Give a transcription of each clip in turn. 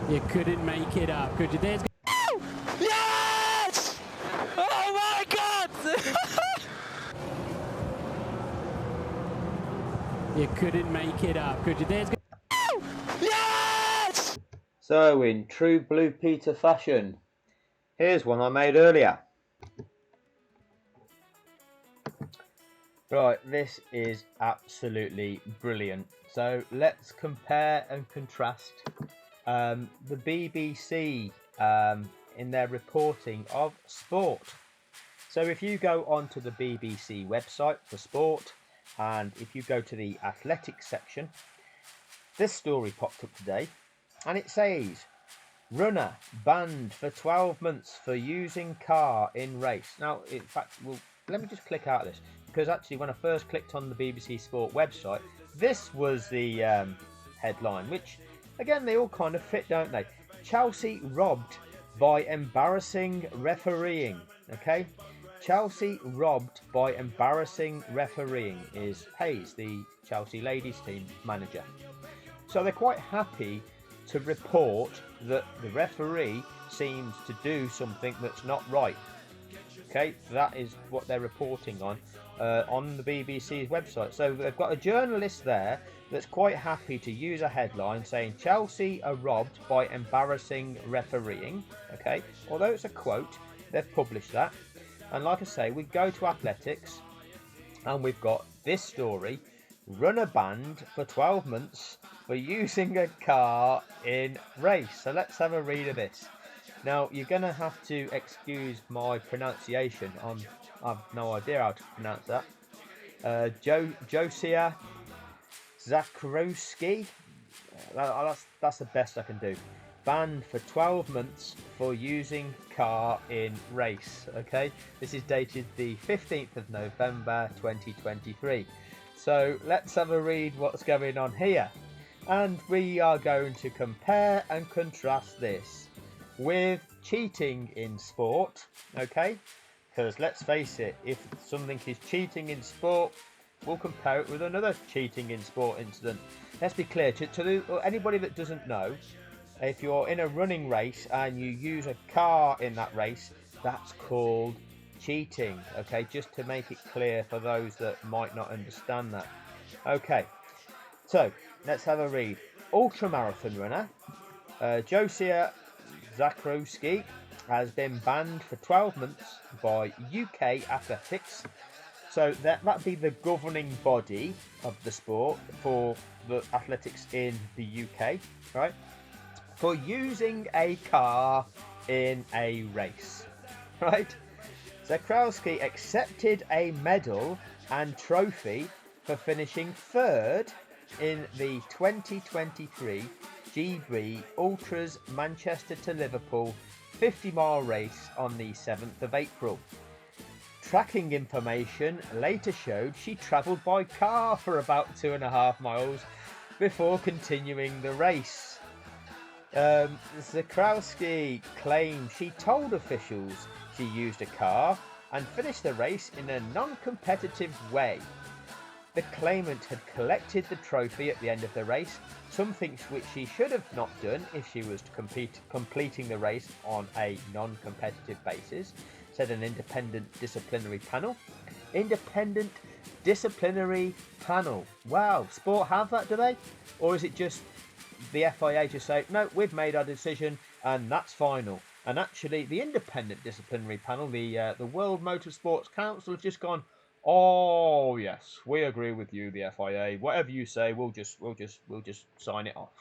You couldn't make it up, could you? There's... Yes! Oh my God! You couldn't make it up, could you? There's... Yes! So, in true Blue Peter fashion, here's one I made earlier. Right, this is absolutely brilliant. So let's compare and contrast the BBC in their reporting of sport. So if you go onto the BBC website for sport, and if you go to the athletics section, this story popped up today, and it says, runner banned for 12 months for using car in race. Now, in fact, let me just click out of this, because actually when I first clicked on the BBC Sport website, this was the headline, which, again, they all kind of fit, don't they? Chelsea robbed by embarrassing refereeing, okay? Chelsea robbed by embarrassing refereeing is Hayes, the Chelsea ladies team manager. So they're quite happy to report that the referee seems to do something that's not right. Okay, that is what they're reporting on the BBC's website. So they've got a journalist there that's quite happy to use a headline saying Chelsea are robbed by embarrassing refereeing. Okay, although it's a quote, they've published that. And like I say, we go to athletics and we've got this story: runner banned for 12 months for using a car in race. So let's have a read of this. Now, you're going to have to excuse my pronunciation. I've no idea how to pronounce that. Josia Zakrowski. That's the best I can do. Banned for 12 months for using car in race. Okay, this is dated the 15th of November 2023. So let's have a read what's going on here. And we are going to compare and contrast this with cheating in sport, okay? Because let's face it, if something is cheating in sport, we'll compare it with another cheating in sport incident. Let's be clear, to anybody that doesn't know, if you're in a running race and you use a car in that race, that's called cheating, okay? Just to make it clear for those that might not understand that. Okay, so let's have a read. Ultramarathon runner Josia Zakrowski has been banned for 12 months by UK Athletics. So that'd be the governing body of the sport for the athletics in the UK, right? For using a car in a race, right? Zakrowski accepted a medal and trophy for finishing third in the 2023 GB Ultras Manchester to Liverpool 50-mile race on the 7th of April. Tracking information later showed she travelled by car for about 2.5 miles before continuing the race. Zakrowski claimed she told officials she used a car and finished the race in a non-competitive way. The claimant had collected the trophy at the end of the race, something which she should have not done if she was completing the race on a non-competitive basis, said an independent disciplinary panel. Independent disciplinary panel. Wow, sport have that, do they? Or is it just the FIA to say, no, we've made our decision and that's final? And actually, the independent disciplinary panel, the World Motorsports Council, have just gone, oh yes, we agree with you, the FIA. Whatever you say, we'll just sign it off.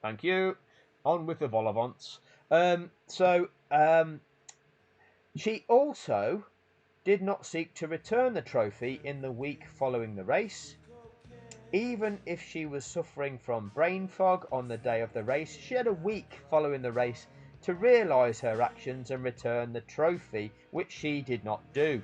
Thank you. On with the vol-au-vents. She also did not seek to return the trophy in the week following the race. Even if she was suffering from brain fog on the day of the race, she had a week following the race to realise her actions and return the trophy, which she did not do.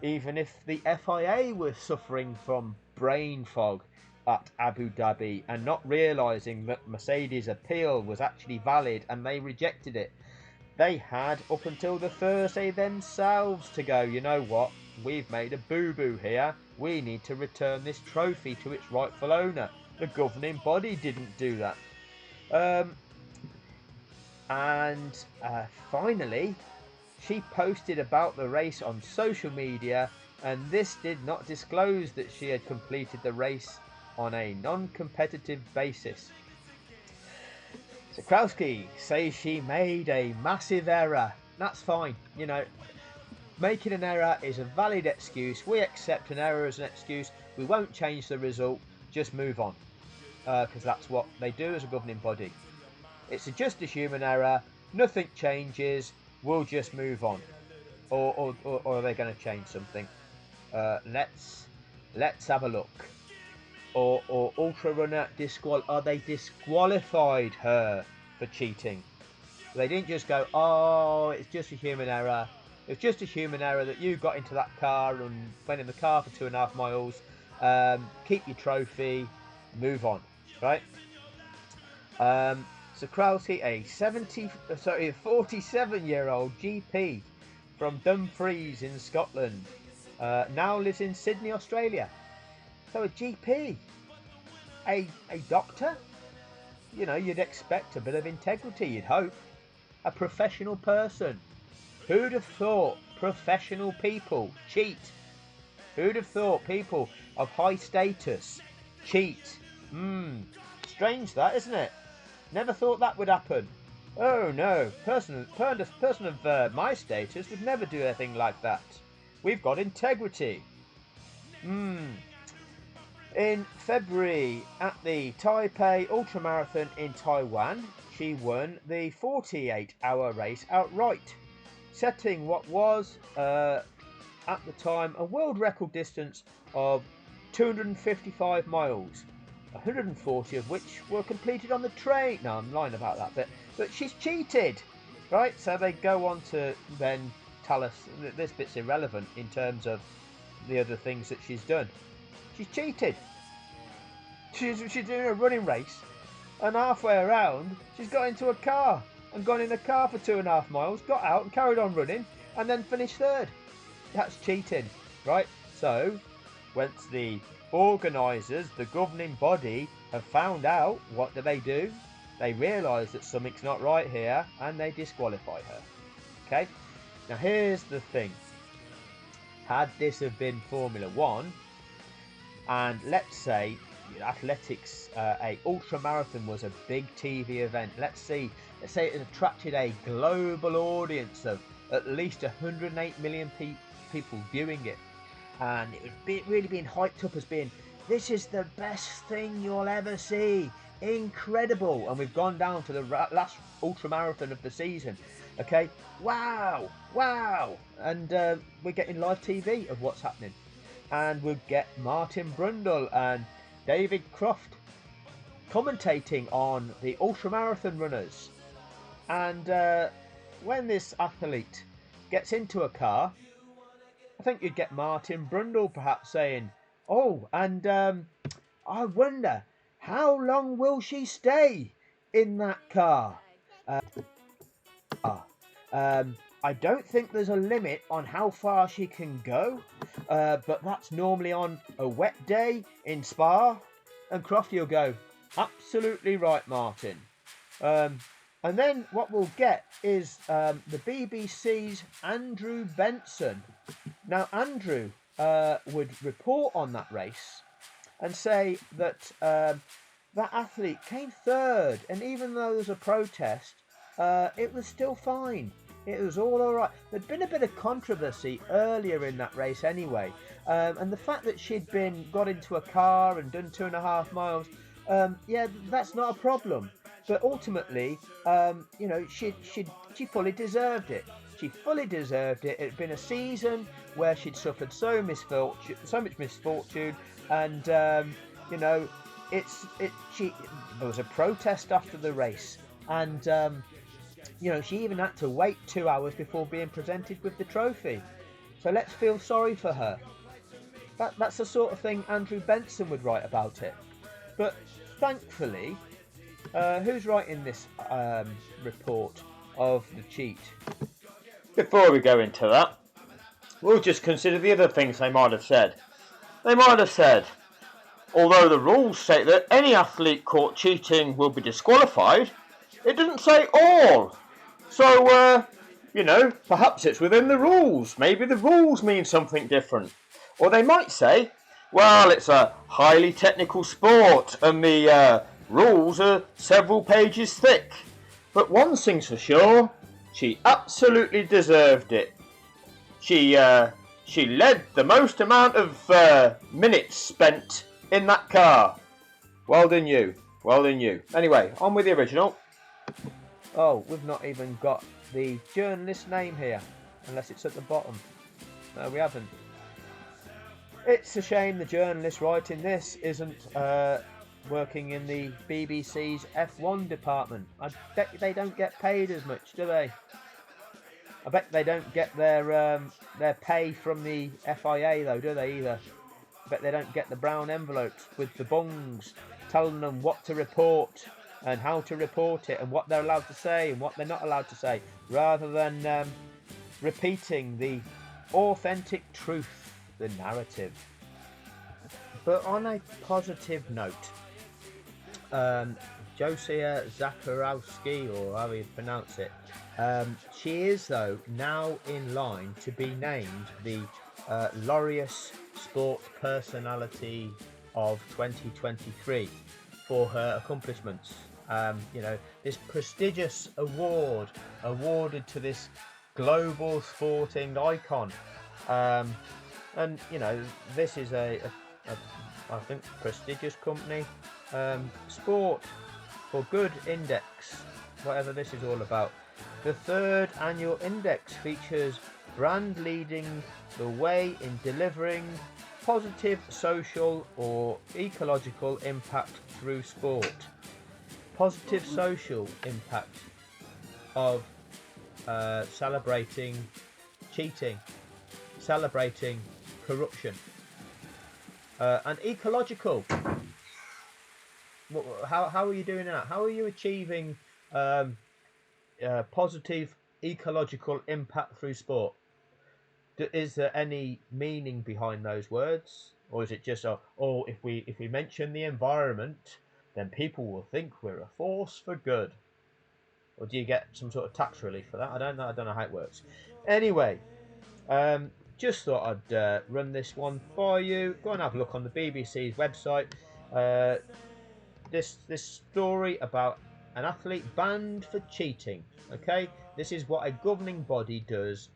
Even if the FIA were suffering from brain fog at Abu Dhabi and not realising that Mercedes' appeal was actually valid and they rejected it, they had up until the Thursday themselves to go, you know what, we've made a boo-boo here, we need to return this trophy to its rightful owner. The governing body didn't do that. And finally, she posted about the race on social media, and this did not disclose that she had completed the race on a non-competitive basis. Zakrzewski says she made a massive error. That's fine, you know. Making an error is a valid excuse. We accept an error as an excuse. We won't change the result. Just move on, because that's what they do as a governing body. It's just a human error. Nothing changes. We'll just move on. Or are they going to change something? Let's have a look. Or Ultra Runner are they disqualified her for cheating? They didn't just go, oh, it's just a human error. It's just a human error that you got into that car and went in the car for 2.5 miles. Keep your trophy, move on, right? Zakrzewski, a 47-year-old GP from Dumfries in Scotland, now lives in Sydney, Australia. So a GP, a doctor, you know, you'd expect a bit of integrity, you'd hope. A professional person. Who'd have thought professional people cheat? Who'd have thought people of high status cheat? Strange that, isn't it? Never thought that would happen. Oh no, person of my status would never do anything like that. We've got integrity. In February at the Taipei Ultramarathon in Taiwan, she won the 48-hour race outright, setting what was, at the time, a world record distance of 255 miles, 140 of which were completed on the train. No, I'm lying about that bit, but she's cheated, right? So they go on to then tell us that this bit's irrelevant in terms of the other things that she's done. She's cheated. She's doing a running race, and halfway around, she's got into a car and gone in a car for 2.5 miles, got out and carried on running, and then finished third. That's cheating, right? So, once the organisers, the governing body, have found out, what do? They realise that something's not right here, and they disqualify her. Okay? Now here's the thing. Had this have been Formula 1, and let's say athletics, a ultramarathon was a big TV event. Let's say it attracted a global audience of at least 108 million people viewing it, and it would really being hyped up as being, this is the best thing you'll ever see, incredible. And we've gone down to the last ultramarathon of the season. Okay, wow, and we're getting live TV of what's happening, and we'll get Martin Brundle and David Croft commentating on the ultramarathon runners. And when this athlete gets into a car, I think you'd get Martin Brundle perhaps saying, oh, and I wonder, how long will she stay in that car? I don't think there's a limit on how far she can go, but that's normally on a wet day in Spa. And Crofty will go, absolutely right, Martin. And then what we'll get is the BBC's Andrew Benson. Now, Andrew would report on that race and say that that athlete came third, and even though there was a protest, it was still fine. It was all right. There'd been a bit of controversy earlier in that race anyway, and the fact that she'd got into a car and done 2.5 miles, yeah, that's not a problem. But ultimately, you know, she fully deserved it. She fully deserved it. It had been a season where she'd suffered so much misfortune, and you know, there was a protest after the race, and you know, she even had to wait 2 hours before being presented with the trophy. So let's feel sorry for her. That's the sort of thing Andrew Benson would write about it. But thankfully, who's writing this report of the cheat? Before we go into that, we'll just consider the other things they might have said. They might have said, although the rules state that any athlete caught cheating will be disqualified, it doesn't say all So, you know, perhaps it's within the rules. Maybe the rules mean something different. Or they might say, well, it's a highly technical sport and the rules are several pages thick. But one thing's for sure, she absolutely deserved it. She led the most amount of minutes spent in that car. Well done you. Well done you. Anyway, on with the original. Oh, we've not even got the journalist's name here, unless it's at the bottom. No, we haven't. It's a shame the journalist writing this isn't working in the BBC's F1 department. I bet they don't get paid as much, do they? I bet they don't get their pay from the FIA though, do they either? I bet they don't get the brown envelopes with the bungs telling them what to report and how to report it and what they're allowed to say and what they're not allowed to say, rather than repeating the authentic truth, the narrative. But on a positive note, Josia Zakharowski, or how you pronounce it, she is though now in line to be named the Laureus Sport Personality of 2023 for her accomplishments. You know, this prestigious award awarded to this global sporting icon, and you know, this is a I think prestigious company, Sport for Good Index, whatever this is all about. The third annual index features brand leading the way in delivering positive social or ecological impact through sport. Positive social impact of celebrating cheating, celebrating corruption, and ecological. How are you doing that? How are you achieving positive ecological impact through sport? Is there any meaning behind those words, or is it just if we mention the environment, then people will think we're a force for good? Or do you get some sort of tax relief for that? I don't know how it works. Anyway, just thought I'd run this one by you. Go and have a look on the BBC's website. This story about an athlete banned for cheating. Okay, this is what a governing body does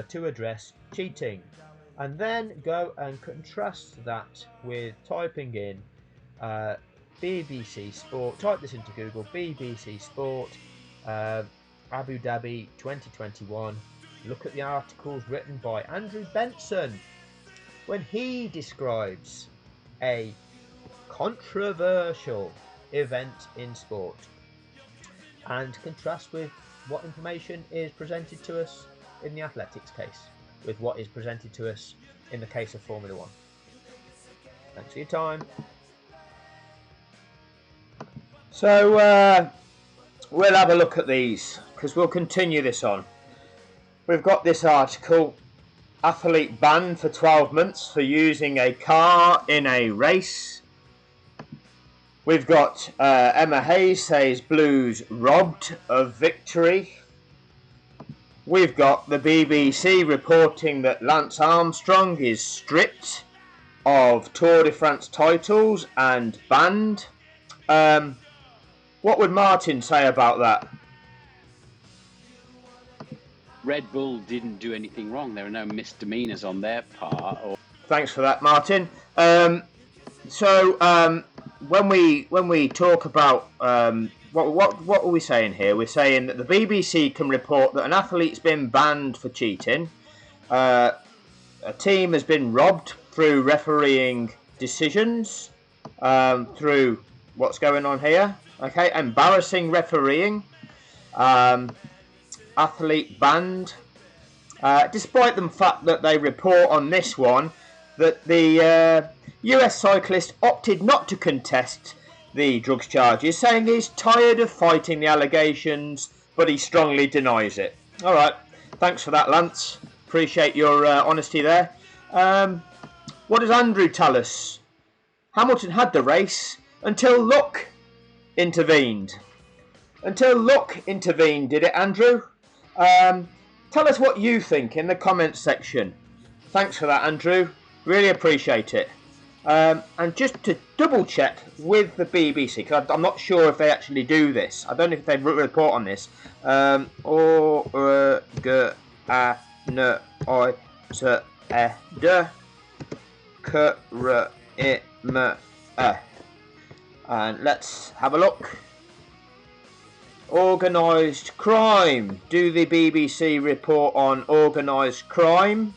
to address cheating, and then go and contrast that with typing in BBC Sport. Type this into Google: BBC Sport, Abu Dhabi 2021. Look at the articles written by Andrew Benson when he describes a controversial event in sport, and contrast with what information is presented to us in the athletics case with what is presented to us in the case of Formula 1. Thanks for your time. So we'll have a look at these because we'll continue this on. We've got this article: athlete banned for 12 months for using a car in a race. We've got Emma Hayes says Blues robbed of victory. We've got the BBC reporting that Lance Armstrong is stripped of Tour de France titles and banned. What would Martin say about that? Red Bull didn't do anything wrong. There are no misdemeanors on their part. Thanks for that, Martin. When we talk about what are we saying here? We're saying that the BBC can report that an athlete's been banned for cheating. A team has been robbed through refereeing decisions. Through what's going on here? Okay, embarrassing refereeing. Athlete banned, despite the fact that they report on this one that the US cyclist opted not to contest the drugs charges, saying he's tired of fighting the allegations, but he strongly denies it. All right, thanks for that, Lance. Appreciate your honesty there. What does Andrew tell us? Hamilton had the race until luck intervened. Until luck intervened, did it, Andrew? Tell us what you think in the comments section. Thanks for that, Andrew. Really appreciate it. And just to double check with the BBC, because I'm not sure if they actually do this. I don't know if they report on this. And let's have a look. Organised crime. Do the BBC report on organised crime?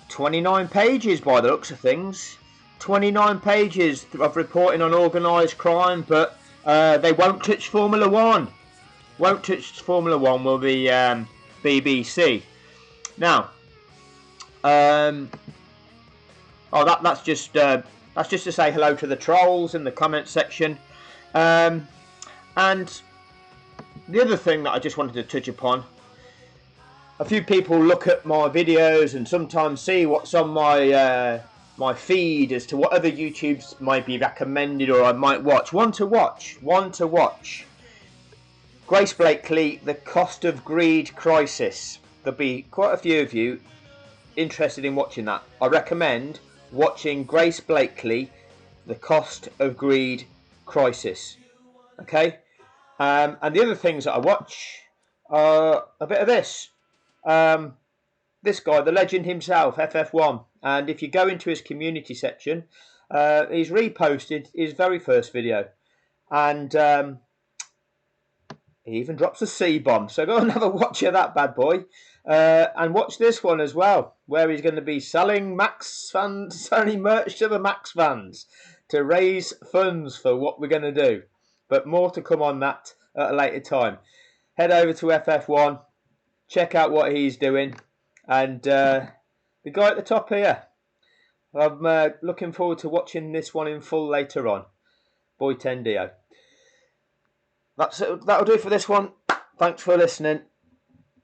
29 pages by the looks of things. 29 pages of reporting on organised crime, but they won't touch Formula One. Won't touch Formula One will the BBC. Now, that's just to say hello to the trolls in the comment section. And the other thing that I just wanted to touch upon, a few people look at my videos and sometimes see what's on my my feed as to what other YouTubes might be recommended or I might watch. One to watch. Grace Blakely, The Cost of Greed Crisis. There'll be quite a few of you interested in watching that. I recommend watching Grace Blakely, The Cost of Greed Crisis. Okay? And the other things that I watch are a bit of this. This guy, the legend himself, FF1. And if you go into his community section, he's reposted his very first video. And he even drops a C-bomb. So go and have a watch of that bad boy. And watch this one as well, where he's going to be selling merch to the Max fans to raise funds for what we're going to do. But more to come on that at a later time. Head over to FF1, check out what he's doing, and the guy at the top here. I'm looking forward to watching this one in full later on. Boy Tendio. That'll do for this one. Thanks for listening.